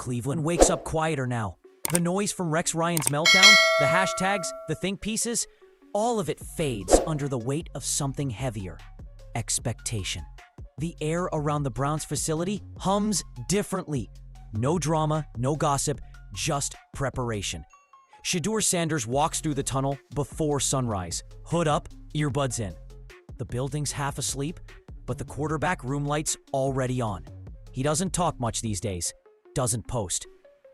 Cleveland wakes up quieter now. The noise from Rex Ryan's meltdown, the hashtags, the think pieces, all of it fades under the weight of something heavier. Expectation. The air around the Browns facility hums differently. No drama, no gossip, just preparation. Shedeur Sanders walks through the tunnel before sunrise. Hood up, earbuds in. The building's half asleep, but the quarterback room light's already on. He doesn't talk much these days, doesn't post,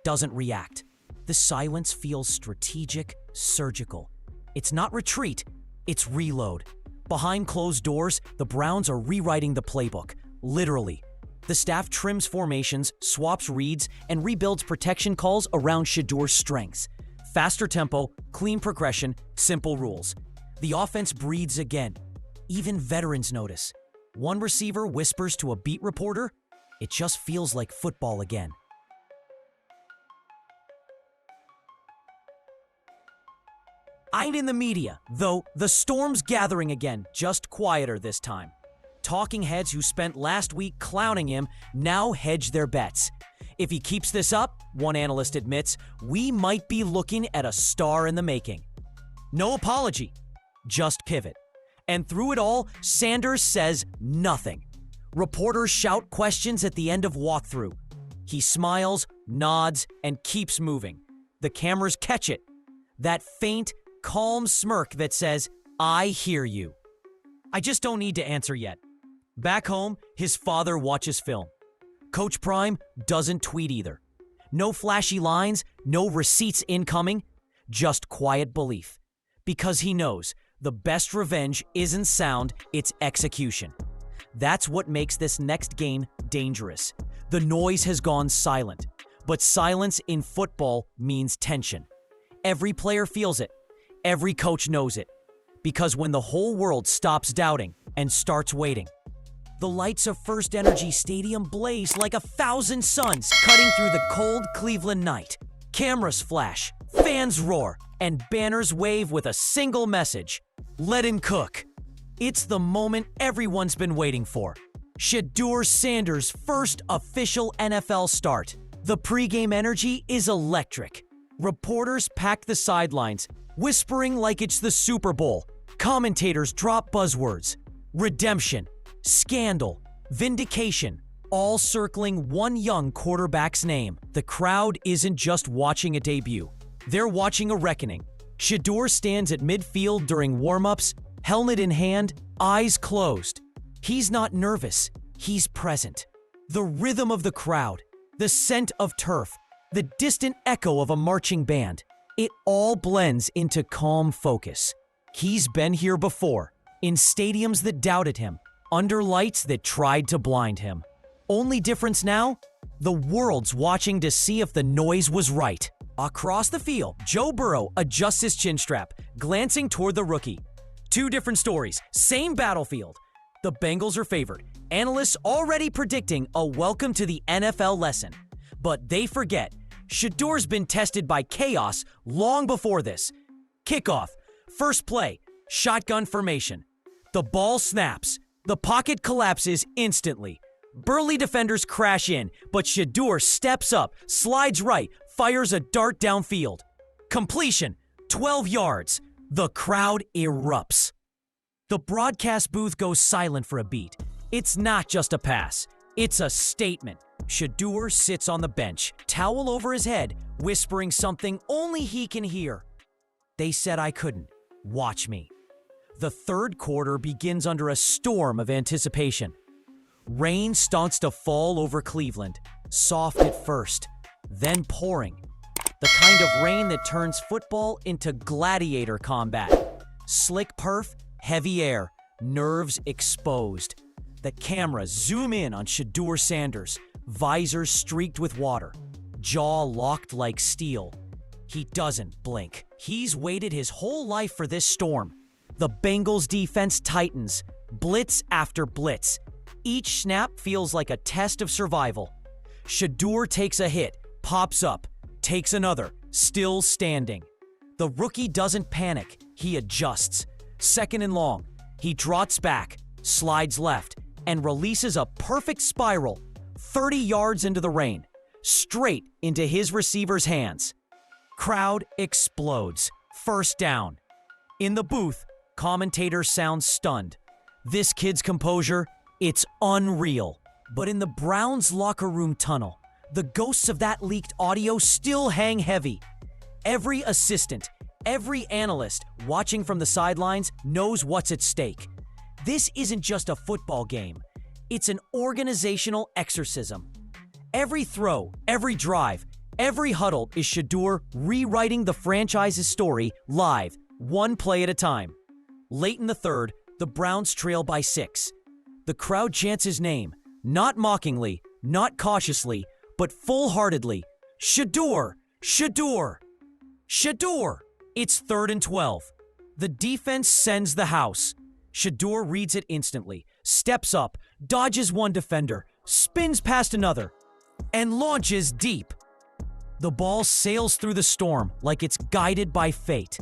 doesn't react. The silence feels strategic, surgical. It's not retreat, it's reload. Behind closed doors, the Browns are rewriting the playbook, literally. The staff trims formations, swaps reads, and rebuilds protection calls around Shedeur's strengths. Faster tempo, clean progression, simple rules. The offense breathes again. Even veterans notice. One receiver whispers to a beat reporter, "It just feels like football again." Ain't in the media, though the storm's gathering again, just quieter this time. Talking heads who spent last week clowning him now hedge their bets. If he keeps this up, one analyst admits, we might be looking at a star in the making. No apology, just pivot. And through it all, Sanders says nothing. Reporters shout questions at the end of walkthrough. He smiles, nods, and keeps moving. The cameras catch it. That faint, calm smirk that says, "I hear you." I just don't need to answer yet. Back home, his father watches film. Coach Prime doesn't tweet either. No flashy lines, no receipts incoming, just quiet belief. Because he knows the best revenge isn't sound, it's execution. That's what makes this next game dangerous. The noise has gone silent, but silence in football means tension. Every player feels it. Every coach knows it. Because when the whole world stops doubting and starts waiting, the lights of First Energy Stadium blaze like 1,000 suns cutting through the cold Cleveland night. Cameras flash, fans roar, and banners wave with a single message: let him cook. It's the moment everyone's been waiting for. Shedeur Sanders' first official NFL start. The pregame energy is electric. Reporters pack the sidelines, whispering like it's the Super Bowl. Commentators drop buzzwords: redemption, scandal, vindication, all circling one young quarterback's name. The crowd isn't just watching a debut. They're watching a reckoning. Shedeur stands at midfield during warm-ups, helmet in hand, eyes closed. He's not nervous. He's present. The rhythm of the crowd, the scent of turf, the distant echo of a marching band. It all blends into calm focus. He's been here before, in stadiums that doubted him, under lights that tried to blind him. Only difference now? The world's watching to see if the noise was right. Across the field, Joe Burrow adjusts his chin strap, glancing toward the rookie. Two different stories, same battlefield. The Bengals are favored. Analysts already predicting a welcome to the NFL lesson. But they forget, Shedeur's been tested by chaos long before this. Kickoff, first play, shotgun formation. The ball snaps. The pocket collapses instantly. Burly defenders crash in, but Shedeur steps up, slides right, fires a dart downfield. Completion, 12 yards. The crowd erupts. The broadcast booth goes silent for a beat. It's not just a pass. It's a statement. Shedeur sits on the bench, towel over his head, whispering something only he can hear. They said I couldn't. Watch me. The third quarter begins under a storm of anticipation. Rain starts to fall over Cleveland, soft at first, then pouring. The kind of rain that turns football into gladiator combat. Slick perf, heavy air, nerves exposed. The cameras zoom in on Shedeur Sanders, visor streaked with water, jaw locked like steel. He doesn't blink. He's waited his whole life for this storm. The Bengals defense tightens, blitz after blitz. Each snap feels like a test of survival. Shedeur takes a hit, pops up, takes another, still standing. The rookie doesn't panic, he adjusts. Second and long, he trots back, slides left, and releases a perfect spiral 30 yards into the rain. straight into his receiver's hands. Crowd explodes. First down. In the booth, commentators sound stunned. This kid's composure, it's unreal. But in the Browns' locker room tunnel, the ghosts of that leaked audio still hang heavy. Every assistant, every analyst watching from the sidelines knows what's at stake. This isn't just a football game. It's an organizational exorcism. Every throw, every drive, every huddle is Shedeur rewriting the franchise's story live, one play at a time. Late in the third, the Browns trail by 6. The crowd chants his name, not mockingly, not cautiously, but full-heartedly. Shedeur! Shedeur! Shedeur! It's 3rd and 12. The defense sends the house. Shedeur reads it instantly, steps up, dodges one defender, spins past another, and launches deep. The ball sails through the storm like it's guided by fate.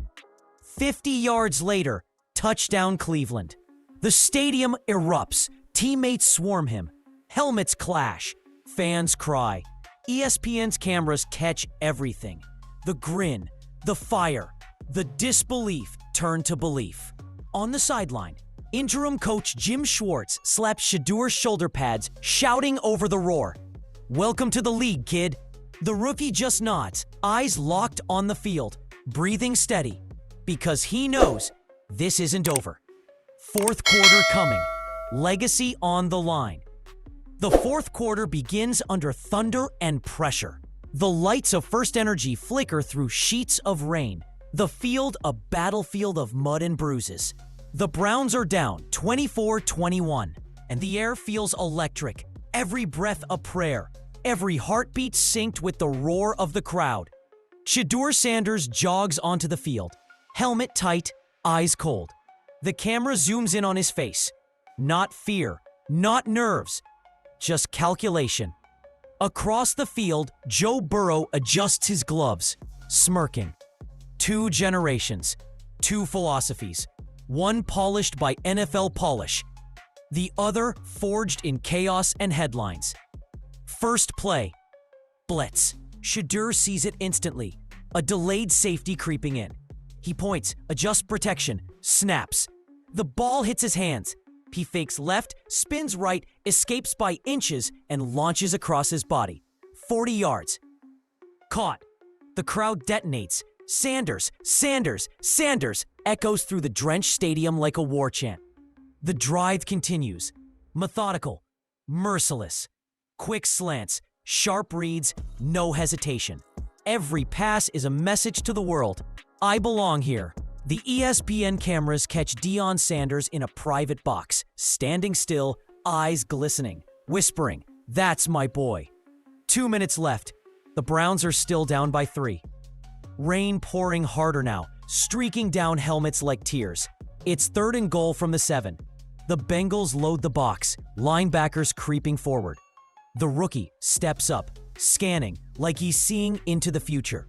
50 yards later, touchdown Cleveland. The stadium erupts. Teammates swarm him. Helmets clash. Fans cry. ESPN's cameras catch everything. The grin, the fire, the disbelief turn to belief. On the sideline, interim coach Jim Schwartz slaps Shedeur's shoulder pads, shouting over the roar, "Welcome to the league, kid." The rookie just nods, eyes locked on the field, breathing steady, because he knows this isn't over. Fourth quarter coming. Legacy on the line. The fourth quarter begins under thunder and pressure. The lights of First Energy flicker through sheets of rain. The field a battlefield of mud and bruises. The Browns are down 24-21, and the air feels electric. Every breath a prayer. Every heartbeat synced with the roar of the crowd. Shedeur Sanders jogs onto the field. Helmet tight, eyes cold. The camera zooms in on his face. Not fear, not nerves, just calculation. Across the field, Joe Burrow adjusts his gloves, smirking. 2 generations, 2 philosophies, one polished by NFL polish, the other forged in chaos and headlines. First play, blitz. Shedeur sees it instantly, a delayed safety creeping in. He points, adjusts protection, snaps. The ball hits his hands. He fakes left, spins right, escapes by inches, and launches across his body. 40 yards. Caught. The crowd detonates. Sanders, Sanders, Sanders echoes through the drenched stadium like a war chant. The drive continues. Methodical, merciless. Quick slants, sharp reads, no hesitation. Every pass is a message to the world. I belong here. The ESPN cameras catch Deion Sanders in a private box, standing still, eyes glistening, whispering, "That's my boy." 2 minutes left. The Browns are still down by 3. Rain pouring harder now, streaking down helmets like tears. It's 3rd and goal from the 7. The Bengals load the box, linebackers creeping forward. The rookie steps up, scanning like he's seeing into the future.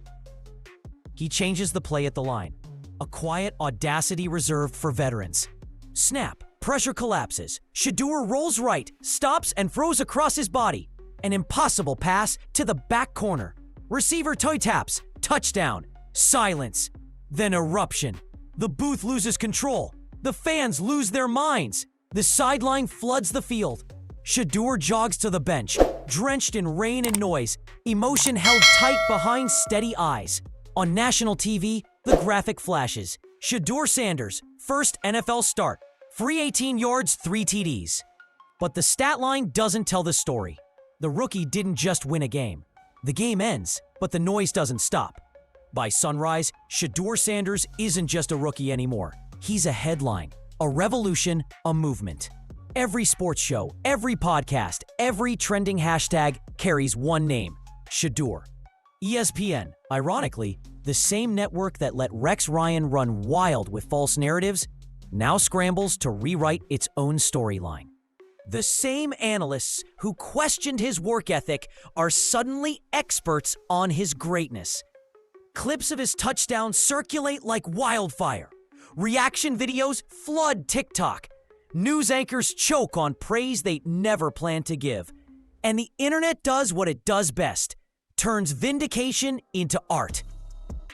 He changes the play at the line. A quiet audacity reserved for veterans. Snap, pressure collapses. Shedeur rolls right, stops and throws across his body. An impossible pass to the back corner. Receiver toe taps, touchdown, silence, then eruption. The booth loses control. The fans lose their minds. The sideline floods the field. Shedeur jogs to the bench, drenched in rain and noise, emotion held tight behind steady eyes. On national TV, the graphic flashes. Shedeur Sanders, first NFL start. Free 18 yards, 3 TDs. But the stat line doesn't tell the story. The rookie didn't just win a game. The game ends, but the noise doesn't stop. By sunrise, Shedeur Sanders isn't just a rookie anymore. He's a headline, a revolution, a movement. Every sports show, every podcast, every trending hashtag carries one name, Shedeur. ESPN, ironically, the same network that let Rex Ryan run wild with false narratives, now scrambles to rewrite its own storyline. The same analysts who questioned his work ethic are suddenly experts on his greatness. Clips of his touchdowns circulate like wildfire. Reaction videos flood TikTok. News anchors choke on praise they never planned to give. And the internet does what it does best, turns vindication into art.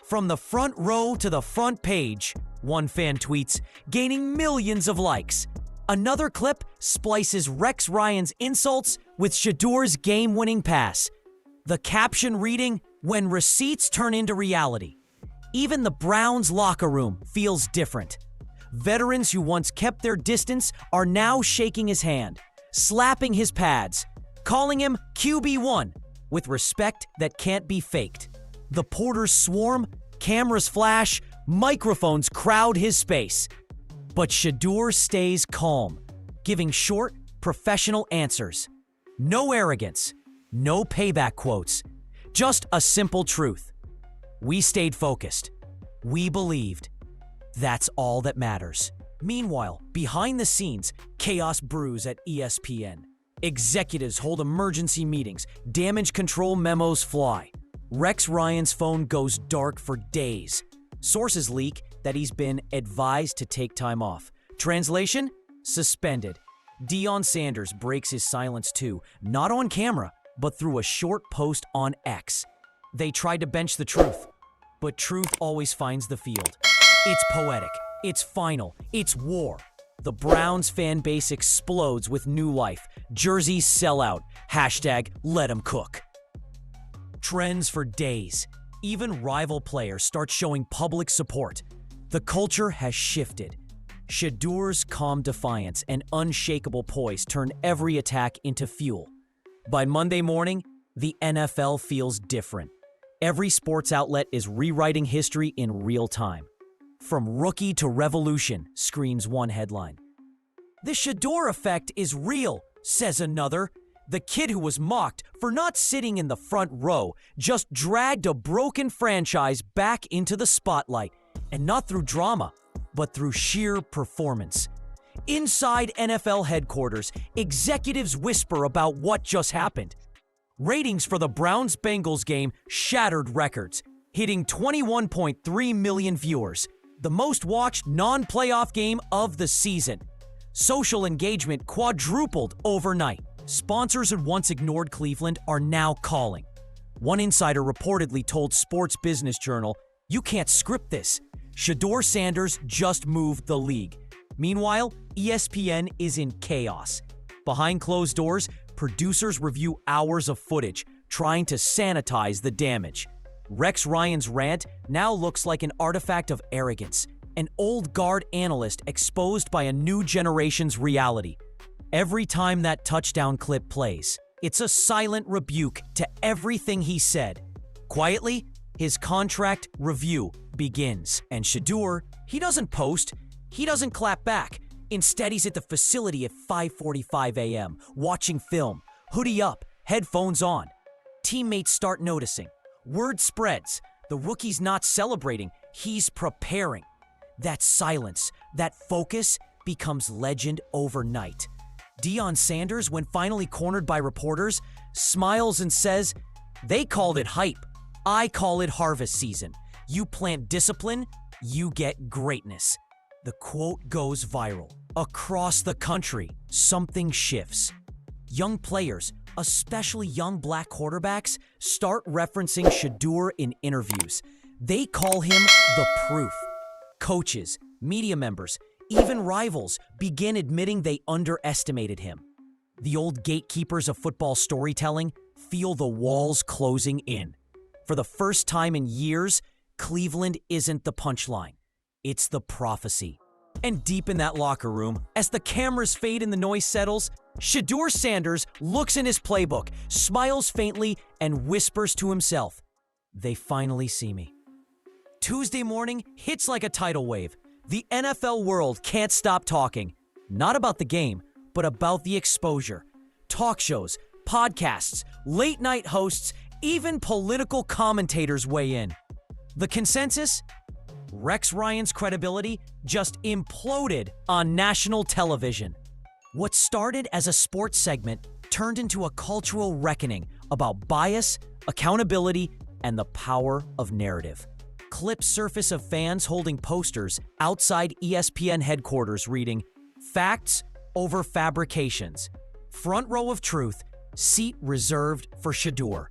From the front row to the front page, one fan tweets, gaining millions of likes. Another clip splices Rex Ryan's insults with Shedeur's game-winning pass. The caption reading, "When receipts turn into reality." Even the Browns' locker room feels different. Veterans who once kept their distance are now shaking his hand, slapping his pads, calling him QB1 with respect that can't be faked. The Porters swarm, cameras flash, microphones crowd his space. But Shedeur stays calm, giving short, professional answers. No arrogance, no payback quotes, just a simple truth. We stayed focused. We believed. That's all that matters. Meanwhile, behind the scenes, chaos brews at ESPN. Executives hold emergency meetings, damage control memos fly. Rex Ryan's phone goes dark for days. Sources leak that he's been advised to take time off. Translation? Suspended. Deion Sanders breaks his silence too, not on camera, but through a short post on X. They tried to bench the truth, but truth always finds the field. It's poetic. It's final. It's war. The Browns fan base explodes with new life. Jerseys sell out. Hashtag let 'em cook. Trends for days. Even rival players start showing public support. The culture has shifted. Shedeur's calm defiance and unshakable poise turn every attack into fuel. By Monday morning, the NFL feels different. Every sports outlet is rewriting history in real time. From rookie to revolution, screams one headline. The Shedeur effect is real, says another. The kid who was mocked for not sitting in the front row just dragged a broken franchise back into the spotlight, and not through drama, but through sheer performance. Inside NFL headquarters, executives whisper about what just happened. Ratings for the Browns-Bengals game shattered records, hitting 21.3 million viewers, the most watched non-playoff game of the season. Social engagement quadrupled overnight. Sponsors who once ignored Cleveland are now calling. One insider reportedly told Sports Business Journal, "You can't script this. Shedeur Sanders just moved the league." Meanwhile, ESPN is in chaos. Behind closed doors, producers review hours of footage, trying to sanitize the damage. Rex Ryan's rant now looks like an artifact of arrogance, an old guard analyst exposed by a new generation's reality. Every time that touchdown clip plays, it's a silent rebuke to everything he said. Quietly, his contract review begins. And Shedeur, he doesn't post, he doesn't clap back. Instead, he's at the facility at 5:45 a.m., watching film, hoodie up, headphones on. Teammates start noticing. Word spreads. The rookie's not celebrating, he's preparing. That silence, that focus becomes legend overnight. Deion Sanders, when finally cornered by reporters, smiles and says, "They called it hype. I call it harvest season. You plant discipline, you get greatness." The quote goes viral. Across the country, something shifts. Young players, especially young black quarterbacks, start referencing Shedeur in interviews. They call him the proof. Coaches, media members, even rivals begin admitting they underestimated him. The old gatekeepers of football storytelling feel the walls closing in. For the first time in years, Cleveland isn't the punchline. It's the prophecy. And deep in that locker room, as the cameras fade and the noise settles, Shedeur Sanders looks in his playbook, smiles faintly, and whispers to himself, "They finally see me." Tuesday morning hits like a tidal wave. The NFL world can't stop talking, not about the game, but about the exposure. Talk shows, podcasts, late-night hosts, even political commentators weigh in. The consensus? Rex Ryan's credibility just imploded on national television. What started as a sports segment turned into a cultural reckoning about bias, accountability, and the power of narrative. Clips surface of fans holding posters outside ESPN headquarters reading, "Facts over fabrications. Front row of truth, seat reserved for Shedeur."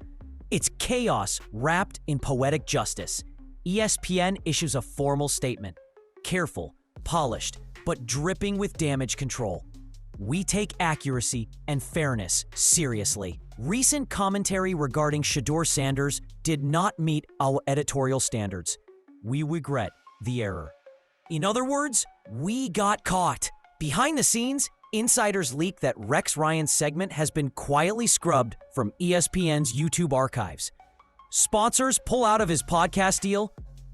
It's chaos wrapped in poetic justice. ESPN issues a formal statement. Careful, polished, but dripping with damage control. We take accuracy and fairness seriously. Recent commentary regarding Shedeur Sanders did not meet our editorial standards. We regret the error. In other words, we got caught. Behind the scenes, insiders leak that Rex Ryan's segment has been quietly scrubbed from ESPN's YouTube archives. Sponsors pull out of his podcast deal.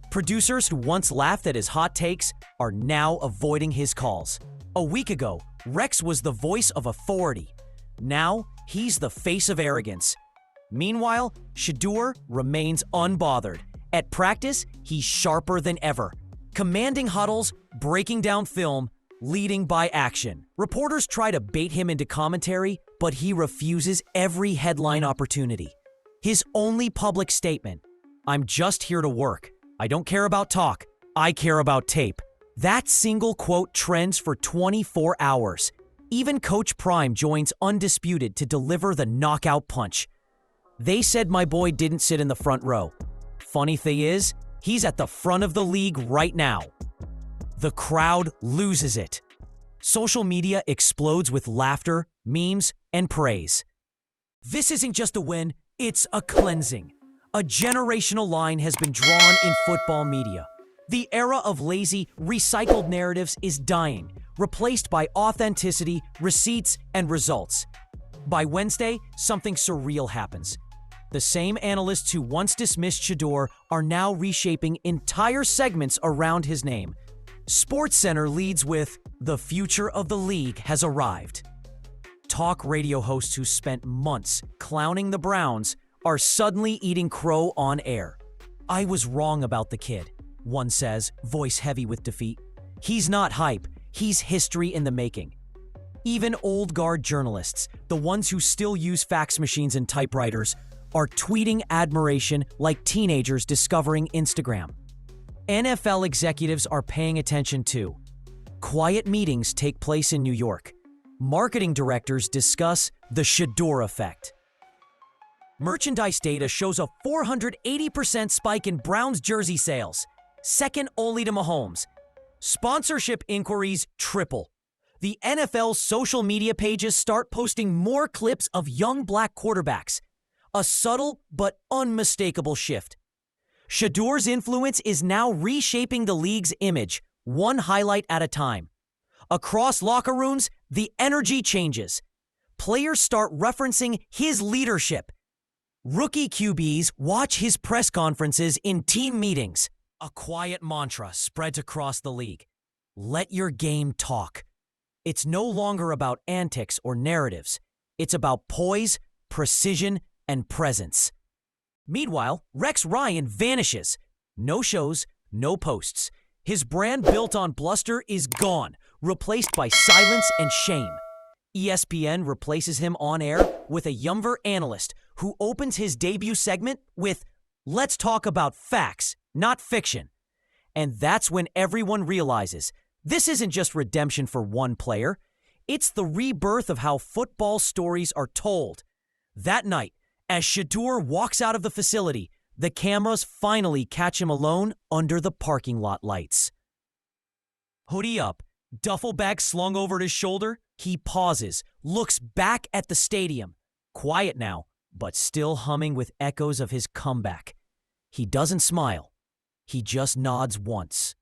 Producers who once laughed at his hot takes are now avoiding his calls. A week ago, Rex was the voice of authority. Now, he's the face of arrogance. Meanwhile, Shedeur remains unbothered. At practice, he's sharper than ever. Commanding huddles, breaking down film, leading by action. Reporters try to bait him into commentary, but he refuses every headline opportunity. His only public statement, "I'm just here to work. I don't care about talk. I care about tape." That single quote trends for 24 hours. Even Coach Prime joins Undisputed to deliver the knockout punch. They said my boy didn't sit in the front row. Funny thing is, he's at the front of the league right now. The crowd loses it. Social media explodes with laughter, memes, and praise. This isn't just a win, it's a cleansing. A generational line has been drawn in football media. The era of lazy, recycled narratives is dying, replaced by authenticity, receipts, and results. By Wednesday, something surreal happens. The same analysts who once dismissed Shedeur are now reshaping entire segments around his name. SportsCenter leads with, "The future of the league has arrived." Talk radio hosts who spent months clowning the Browns are suddenly eating crow on air. "I was wrong about the kid," one says, voice heavy with defeat. "He's not hype, he's history in the making." Even old guard journalists, the ones who still use fax machines and typewriters, are tweeting admiration like teenagers discovering Instagram. NFL executives are paying attention too. Quiet meetings take place in New York. Marketing directors discuss the Shedeur effect. Merchandise data shows a 480% spike in Browns jersey sales, second only to Mahomes. Sponsorship inquiries triple. The NFL's social media pages start posting more clips of young black quarterbacks. A subtle but unmistakable shift. Shedeur's influence is now reshaping the league's image, one highlight at a time. Across locker rooms, the energy changes. Players start referencing his leadership. Rookie QBs watch his press conferences in team meetings. A quiet mantra spreads across the league. Let your game talk. It's no longer about antics or narratives. It's about poise, precision, and presence. Meanwhile, Rex Ryan vanishes. No shows, no posts. His brand built on bluster is gone, replaced by silence and shame. ESPN replaces him on air with a younger analyst who opens his debut segment with, "Let's talk about facts, not fiction." And that's when everyone realizes this isn't just redemption for one player. It's the rebirth of how football stories are told. That night, as Shedeur walks out of the facility, the cameras finally catch him alone under the parking lot lights. Hoodie up, duffel bag slung over his shoulder, he pauses, looks back at the stadium. Quiet now, but still humming with echoes of his comeback. He doesn't smile. He just nods once.